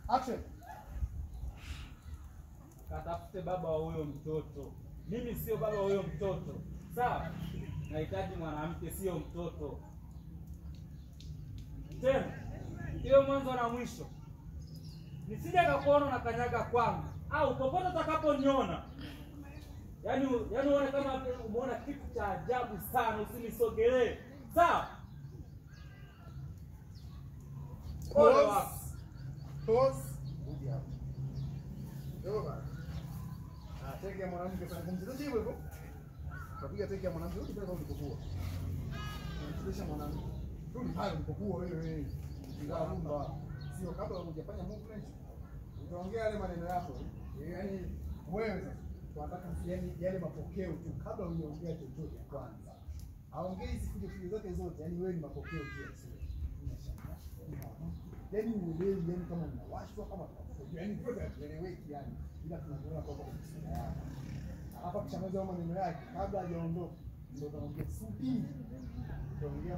Action. Katafute baba wa huyo mtoto. Mimi sio baba wa huyo mtoto. Sawa? Nahitaji mwanamke, sio mtoto. Tena, hiyo mwanzo na mwisho. Nisije kakuona na kanyaga kwangu au popote utakaponiona. Yaani uone kama umeona kitu cha ajabu sana, usinisogelee. Sawa? Pause. Teke ya mwanamke sana kumzidi hivyo. Kapiga teke ya mwanamke rudi pale ulipokuwa. Unamchezesha mwanamke. Rudi pale ulipokuwa wewe. Ndio rumba. Sio kabla hujafanya movement. Utaongea yale maneno yako. Yaani wewe sasa tunataka yale mapokeo tu kabla hujaongea chochote kwanza. Aongei siku zote zote, yaani wewe ni mapokeo tu ya sio. Yaani uelewi yani kama unawashwa kama tunafanya. Yaani vyote havieleweki yani. Bila tunaona kwa kusema yako. Hapa kishamaliza maneno yake kabla hajaondoka ndio tunaongea subiri. Tuongea